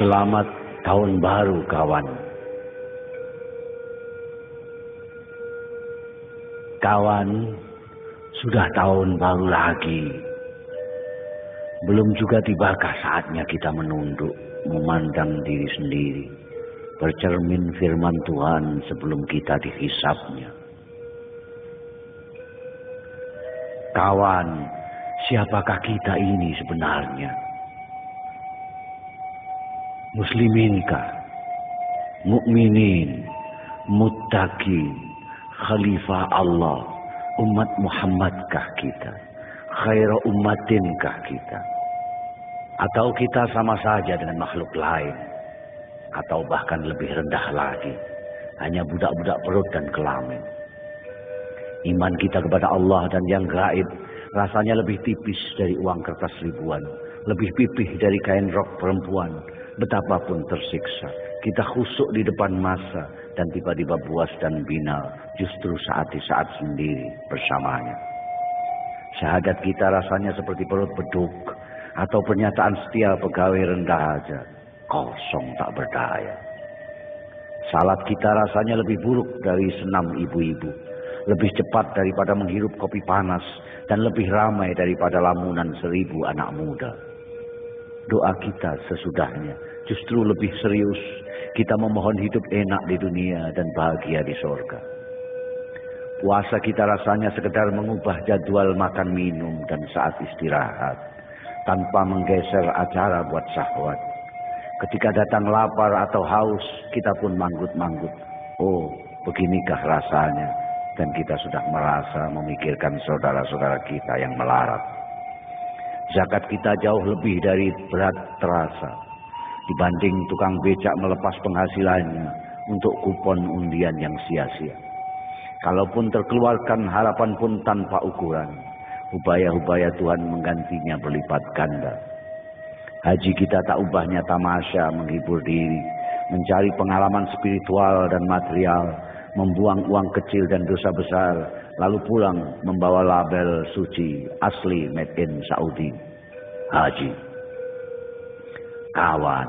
Selamat tahun baru kawan. Kawan, sudah tahun baru lagi. Belum juga tibakah saatnya kita menunduk, memandang diri sendiri, bercermin firman Tuhan sebelum kita dihisapnya. Kawan, siapakah kita ini sebenarnya? Musliminkah, mukminin, muttaqin, khalifah Allah, umat Muhammadkah kita? Khairu ummatinkah kita? Atau kita sama saja dengan makhluk lain? Atau bahkan lebih rendah lagi, hanya budak-budak perut dan kelamin? Iman kita kepada Allah dan yang gaib rasanya lebih tipis dari uang kertas ribuan, lebih pipih dari kain rok perempuan. Betapapun tersiksa, kita khusyuk di depan masa dan tiba-tiba buas dan binal justru saat di saat sendiri bersamanya. Syahadat kita rasanya seperti perut beduk atau pernyataan setia pegawai rendah aja, kosong tak berdaya. Salat kita rasanya lebih buruk dari senam ibu-ibu, lebih cepat daripada menghirup kopi panas, dan lebih ramai daripada lamunan 1000 anak muda. Doa kita sesudahnya justru lebih serius. Kita memohon hidup enak di dunia dan bahagia di sorga. Puasa kita rasanya sekedar mengubah jadwal makan minum dan saat istirahat, tanpa menggeser acara buat syahwat. Ketika datang lapar atau haus, kita pun manggut-manggut. Oh, beginikah rasanya? Dan kita sudah merasa memikirkan saudara-saudara kita yang melarat. Zakat kita jauh lebih dari berat terasa dibanding tukang becak melepas penghasilannya untuk kupon undian yang sia-sia. Kalaupun terkeluarkan, harapan pun tanpa ukuran. Hubaya-hubaya Tuhan menggantinya berlipat ganda. Haji kita tak ubahnya tamasya menghibur diri, mencari pengalaman spiritual dan material, membuang uang kecil dan dosa besar, lalu pulang membawa label suci asli made in Saudi, haji. Kawan,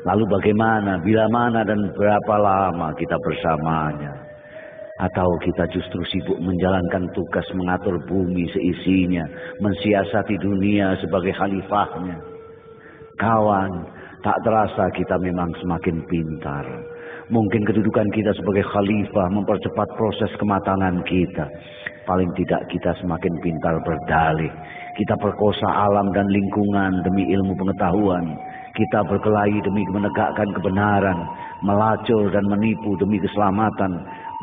lalu bagaimana, bila mana dan berapa lama kita bersamanya? Atau kita justru sibuk menjalankan tugas mengatur bumi seisinya, mensiasati dunia sebagai khalifahnya? Kawan, tak terasa kita memang semakin pintar. Mungkin kedudukan kita sebagai khalifah mempercepat proses kematangan kita. Paling tidak kita semakin pintar berdalih. Kita perkosa alam dan lingkungan demi ilmu pengetahuan. Kita berkelahi demi menegakkan kebenaran, melacur dan menipu demi keselamatan,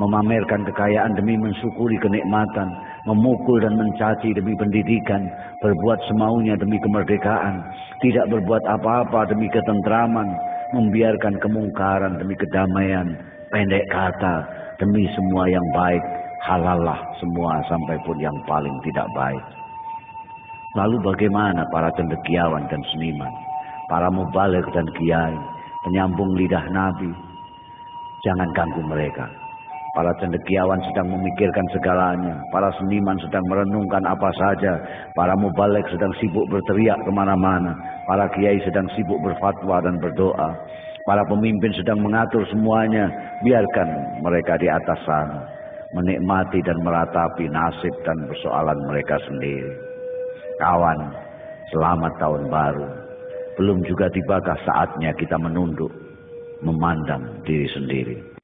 memamerkan kekayaan demi mensyukuri kenikmatan, memukul dan mencaci demi pendidikan, berbuat semaunya demi kemerdekaan, tidak berbuat apa-apa demi ketentraman, membiarkan kemungkaran demi kedamaian, pendek kata, demi semua yang baik, halallah semua sampai pun yang paling tidak baik. Lalu bagaimana para cendekiawan dan seniman, para mubaligh dan kiai, penyambung lidah Nabi? Jangan ganggu mereka. Para cendekiawan sedang memikirkan segalanya, para seniman sedang merenungkan apa saja, para mubaligh sedang sibuk berteriak kemana-mana, para kiai sedang sibuk berfatwa dan berdoa, para pemimpin sedang mengatur semuanya. Biarkan mereka di atas sana menikmati dan meratapi nasib dan persoalan mereka sendiri. Kawan, selamat tahun baru. Belum juga tibakah saatnya kita menunduk, memandang diri sendiri.